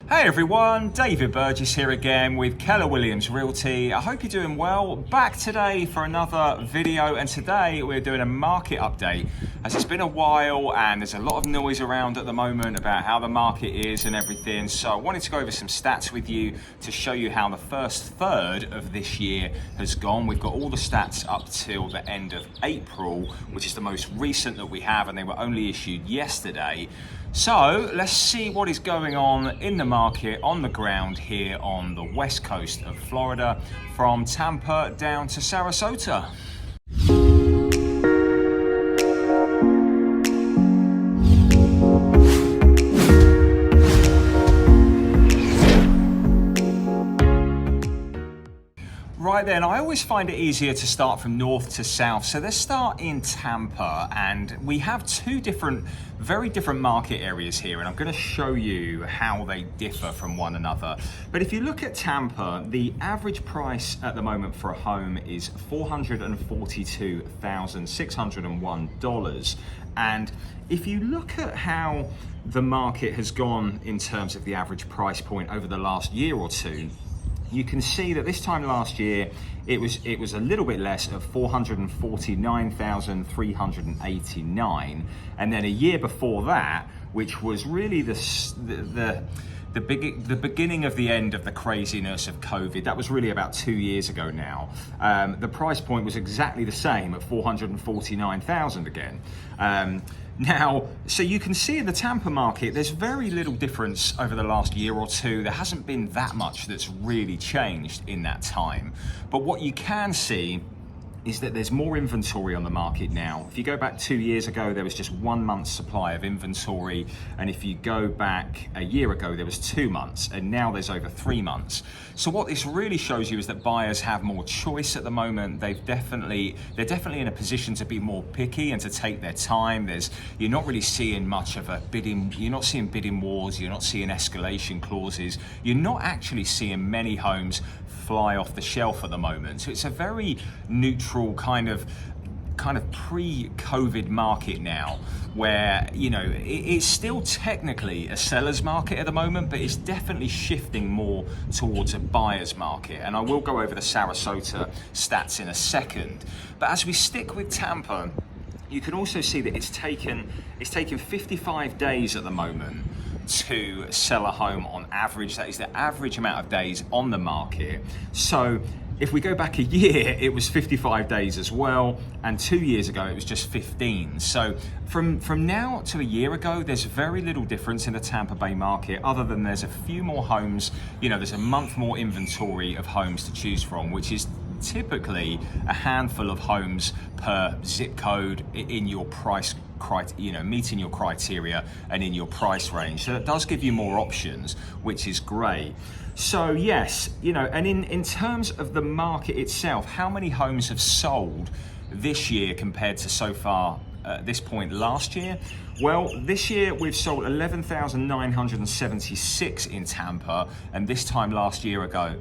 Hey everyone, David Burgess here again with Keller Williams Realty. I hope you're doing well. Back today for another video, and today we're doing a market update as it's been a while and there's a lot of noise around at the moment about how the market is and everything. So I wanted to go over some stats with you to show you how the first third of this year has gone. We've got all the stats up till the end of April, which is the most recent that we have, and they were only issued yesterday. So let's see what is going on in the market on the ground here on the west coast of Florida, from Tampa down to Sarasota. Right then, I always find it easier to start from north to south. So let's start in Tampa, and we have two very different market areas here, and I'm going to show you how they differ from one another. But if you look at Tampa, the average price at the moment for a home is $442,601. And if you look at how the market has gone in terms of the average price point over the last year or two, you can see that this time last year it was a little bit less at 449,389, and then a year before that, which was really the beginning of the end of the craziness of COVID. That was really about 2 years ago now. The price point was exactly the same at 449,000 again. Now, so you can see in the Tampa market, there's very little difference over the last year or two. There hasn't been that much that's really changed in that time. But what you can see is that there's more inventory on the market now. If you go back 2 years ago, there was just 1 month's supply of inventory. And if you go back a year ago, there was 2 months, and now there's over 3 months. So what this really shows you is that buyers have more choice at the moment. They're definitely in a position to be more picky and to take their time. You're not really seeing much of you're not seeing bidding wars, you're not seeing escalation clauses. You're not actually seeing many homes fly off the shelf at the moment. So it's a very neutral kind of pre-COVID market now, where, you know, it's still technically a seller's market at the moment, but it's definitely shifting more towards a buyer's market. And I will go over the Sarasota stats in a second. But as we stick with Tampa, you can also see that it's taken 55 days at the moment to sell a home on average. That is the average amount of days on the market. So if we go back a year, it was 55 days as well, and 2 years ago it was just 15. So from now to a year ago, there's very little difference in the Tampa Bay market, other than there's a few more homes. You know, there's a month more inventory of homes to choose from, which is typically a handful of homes per zip code in your price, meeting your criteria and in your price range. So it does give you more options, which is great. So yes, you know, and in terms of the market itself, how many homes have sold this year compared to so far at this point last year? Well, this year we've sold 11,976 in Tampa, and this time a year ago,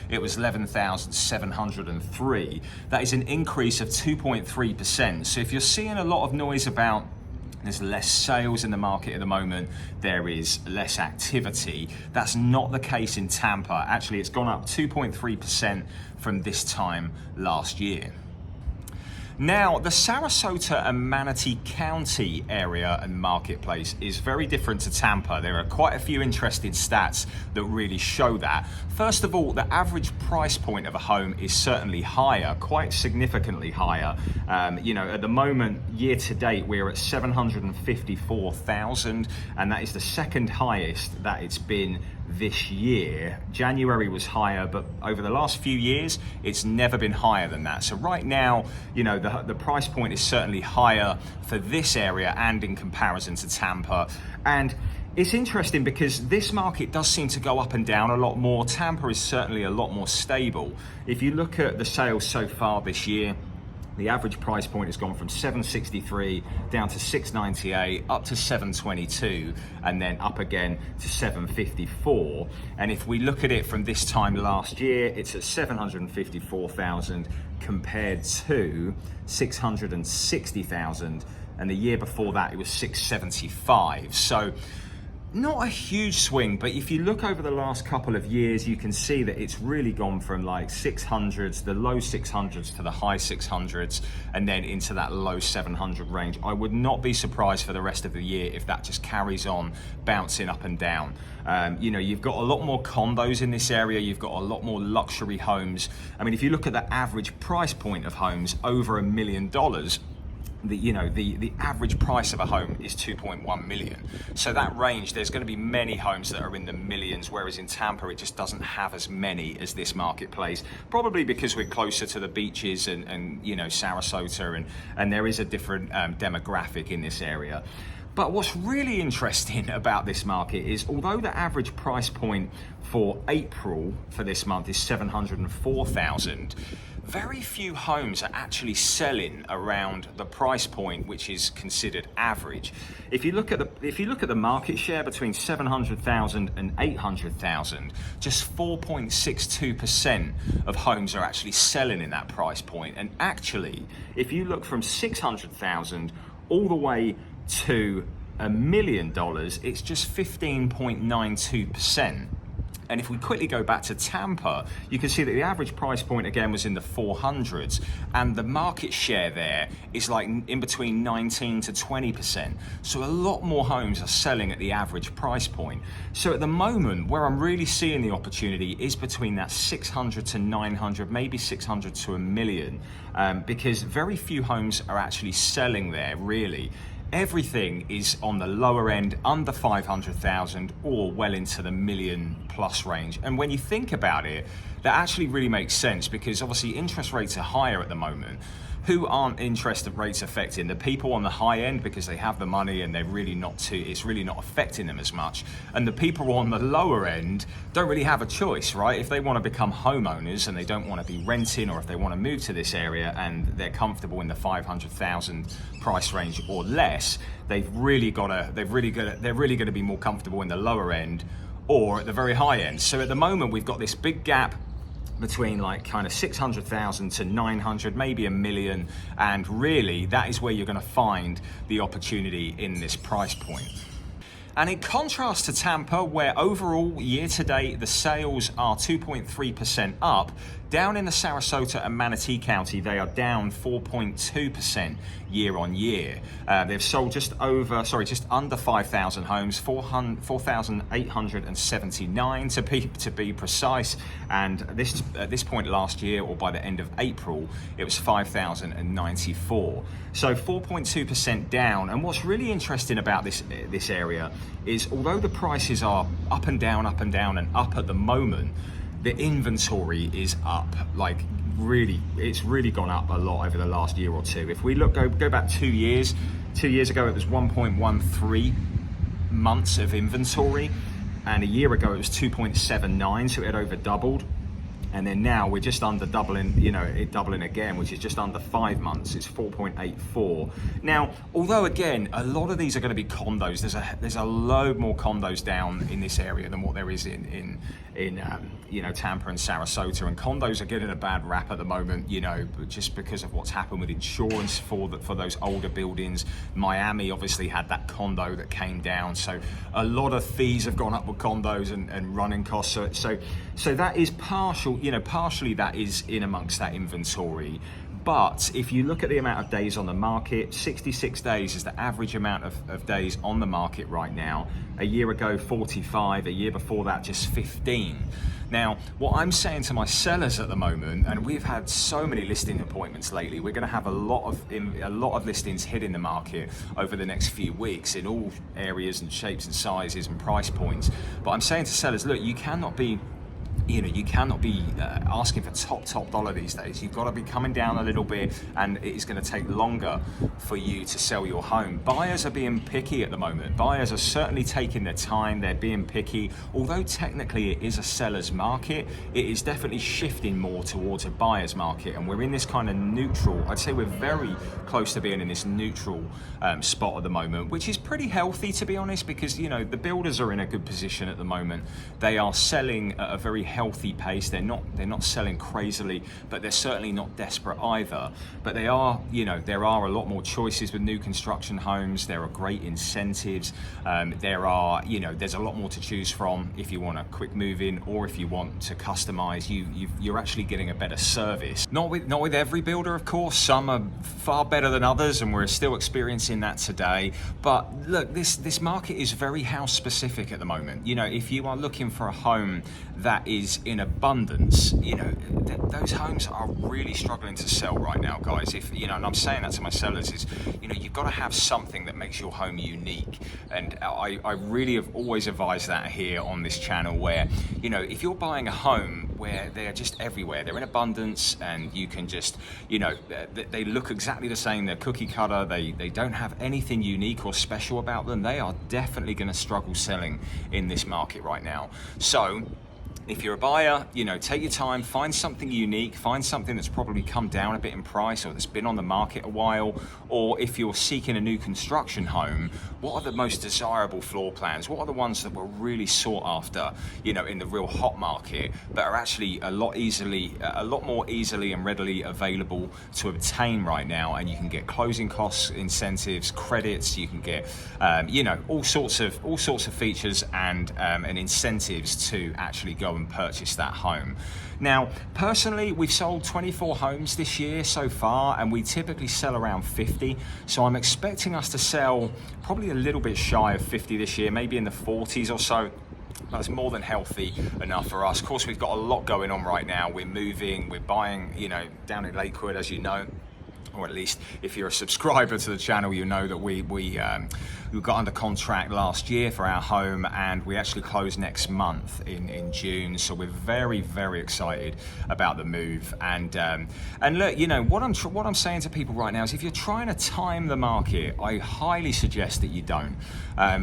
it was 11,703. That is an increase of 2.3%. So if you're seeing a lot of noise about there's less sales in the market at the moment, there is less activity, that's not the case in Tampa. Actually, it's gone up 2.3% from this time last year. Now, the Sarasota and Manatee County area and marketplace is very different to Tampa. There are quite a few interesting stats that really show that. First of all, the average price point of a home is certainly higher, quite significantly higher. You know, at the moment, year to date, we're at $754,000, and that is the second highest that it's been this year. January was higher, but over the last few years, it's never been higher than that. So right now, you know, the price point is certainly higher for this area and in comparison to Tampa. And it's interesting because this market does seem to go up and down a lot more. Tampa is certainly a lot more stable. If you look at the sales so far this year, the average price point has gone from $763 down to $698, up to $722, and then up again to $754. And if we look at it from this time last year, it's at $754,000 compared to $660,000, and the year before that it was $675. So Not a huge swing, but if you look over the last couple of years, you can see that it's really gone from like 600s, the low 600s to the high 600s, and then into that low 700 range. I would not be surprised for the rest of the year if that just carries on bouncing up and down. You know, you've got a lot more condos in this area, you've got a lot more luxury homes. I mean, if you look at the average price point of homes over $1 million, the average price of a home is 2.1 million. So that range, there's going to be many homes that are in the millions, whereas in Tampa it just doesn't have as many as this marketplace, probably because we're closer to the beaches and you know, Sarasota, and there is a different demographic in this area. But what's really interesting about this market is, although the average price point for April for this month is 704,000, very few homes are actually selling around the price point which is considered average. If you look at the market share between 700,000 and 800,000, just 4.62% of homes are actually selling in that price point. And actually, if you look from 600,000 all the way to $1 million, it's just 15.92%. And if we quickly go back to Tampa, you can see that the average price point again was in the 400s, and the market share there is like in between 19 to 20%. So a lot more homes are selling at the average price point. So at the moment, where I'm really seeing the opportunity is between that 600 to 900, maybe 600 to $1 million, because very few homes are actually selling there, really. Everything is on the lower end, under 500,000 or well into the $1 million plus range. And when you think about it, that actually really makes sense, because obviously interest rates are higher at the moment. Who aren't interest rates affecting? The people on the high end, because they have the money and it's really not affecting them as much. And the people on the lower end don't really have a choice, right? If they want to become homeowners and they don't want to be renting, or if they want to move to this area and they're comfortable in the 500,000 price range or less, they're really going to be more comfortable in the lower end or at the very high end. So at the moment, we've got this big gap between like kind of 600,000 to 900, maybe $1 million. And really that is where you're going to find the opportunity in this price point. And in contrast to Tampa, where overall year to date, the sales are 2.3% up, down in the Sarasota and Manatee County, they are down 4.2% year on year. They've sold just under 5,000 homes, 4,879 to be precise. And at this point last year, or by the end of April, it was 5,094. So 4.2% down. And what's really interesting about this area is, although the prices are up and down and up at the moment, the inventory is up. Like really, it's really gone up a lot over the last year or two. If we go back 2 years, 2 years ago it was 1.13 months of inventory, and a year ago it was 2.79, so it had over doubled. And then now we're just under doubling, doubling again, which is just under 5 months. It's 4.84. Now, although again, a lot of these are going to be condos. There's a load more condos down in this area than what there is in Tampa and Sarasota. And condos are getting a bad rap at the moment, just because of what's happened with insurance for those older buildings. Miami obviously had that condo that came down, so a lot of fees have gone up with condos and running costs. So that is partially that is in amongst that inventory. But if you look at the amount of days on the market, 66 days is the average amount of days on the market right now. A year ago, 45. A year before that, just 15. Now, what I'm saying to my sellers at the moment, and we've had so many listing appointments lately, we're going to have a lot of listings hitting the market over the next few weeks in all areas and shapes and sizes and price points. But I'm saying to sellers, look, you cannot be asking for top dollar these days. You've got to be coming down a little bit, and it is going to take longer for you to sell your home. Buyers are being picky at the moment. Buyers are certainly taking their time. They're being picky. Although technically it is a seller's market, it is definitely shifting more towards a buyer's market, and we're in this kind of neutral, I'd say we're very close to being in this neutral spot at the moment, which is pretty healthy, to be honest, because the builders are in a good position at the moment. They are selling at a very healthy pace. They're not selling crazily, but they're certainly not desperate either. But they are, you know, there are a lot more choices with new construction homes. There are great incentives. There are, you know, there's a lot more to choose from if you want a quick move in, or if you want to customize. You're actually getting a better service. Not with every builder, of course. Some are far better than others, and we're still experiencing that today. But look, this market is very house specific at the moment. You know, if you are looking for a home that is in abundance, you know, those homes are really struggling to sell right now, guys. If you know, and I'm saying that to my sellers, is, you know, you've got to have something that makes your home unique. And I really have always advised that here on this channel, where, you know, if you're buying a home where they're just everywhere, they're in abundance, and you can just, you know, they look exactly the same, they're cookie cutter, they don't have anything unique or special about them, they are definitely going to struggle selling in this market right now. So if you're a buyer, you know, take your time, find something unique, find something that's probably come down a bit in price, or that's been on the market a while. Or if you're seeking a new construction home, what are the most desirable floor plans? What are the ones that were really sought after, you know, in the real hot market, but are actually a lot more easily and readily available to obtain right now? And you can get closing costs, incentives, credits. You can get, you know, all sorts of features and incentives to actually go and purchase that home. Now, personally, we've sold 24 homes this year so far, and we typically sell around 50. So I'm expecting us to sell probably a little bit shy of 50 this year, maybe in the 40s or so. That's more than healthy enough for us. Of course, we've got a lot going on right now. We're moving, we're buying, you know, down in Lakewood, as you know. Or at least if you're a subscriber to the channel, you know that we got under contract last year for our home, and we actually close next month in June. So we're very, very excited about the move. And look, you know, what I'm saying to people right now is, if you're trying to time the market, I highly suggest that you don't.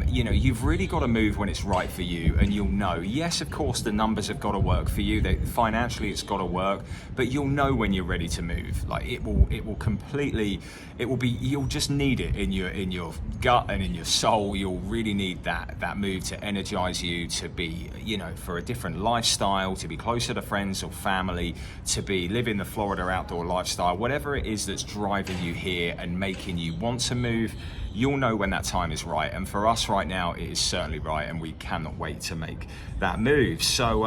You know, you've really got to move when it's right for you, and you'll know. Yes, of course, the numbers have got to work for you. Financially, it's got to work, but you'll know when you're ready to move. Like, it will completely, you'll just need it in your gut and in your soul. You'll really need that move to energize you, to be, you know, for a different lifestyle, to be closer to friends or family, to be living the Florida outdoor lifestyle. Whatever it is that's driving you here and making you want to move, you'll know when that time is right. And for us right now, it is certainly right, and we cannot wait to make that move. So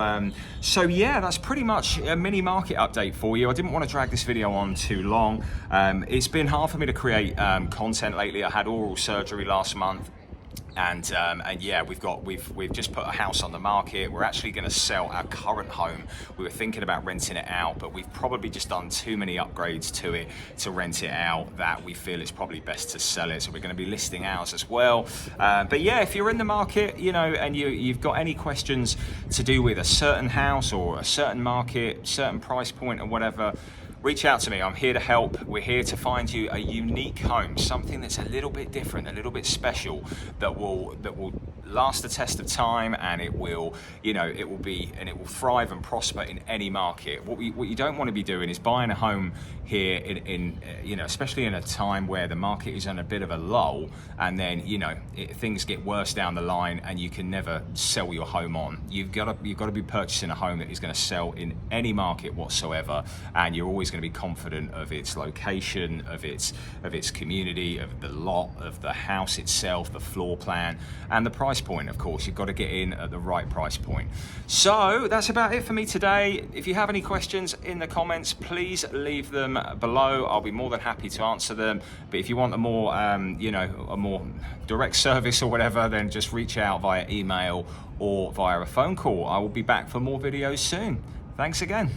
yeah, that's pretty much a mini market update for you. I didn't want to drag this video on too long. It's been hard for me to create content lately. I had oral surgery last month. And yeah, we've just put a house on the market. We're actually going to sell our current home. We were thinking about renting it out, but we've probably just done too many upgrades to it to rent it out, that we feel it's probably best to sell it. So we're going to be listing ours as well. But yeah, if you're in the market, you know, and you've got any questions to do with a certain house or a certain market, certain price point or whatever, reach out to me. I'm here to help. We're here to find you a unique home, something that's a little bit different, a little bit special, that will last the test of time, and it will, you know, it will thrive and prosper in any market. What you don't want to be doing is buying a home here in you know, especially in a time where the market is on a bit of a lull, and then, you know, things get worse down the line and you can never sell your home on. You've got to be purchasing a home that is going to sell in any market whatsoever, and you're always going to be confident of its location, of its community, of the lot, of the house itself, the floor plan, and the price point. Of course, you've got to get in at the right price point. So that's about it for me today. If you have any questions in the comments, please leave them below. I'll be more than happy to answer them. But if you want a more you know, a more direct service or whatever, then just reach out via email or via a phone call. I will be back for more videos soon. Thanks again.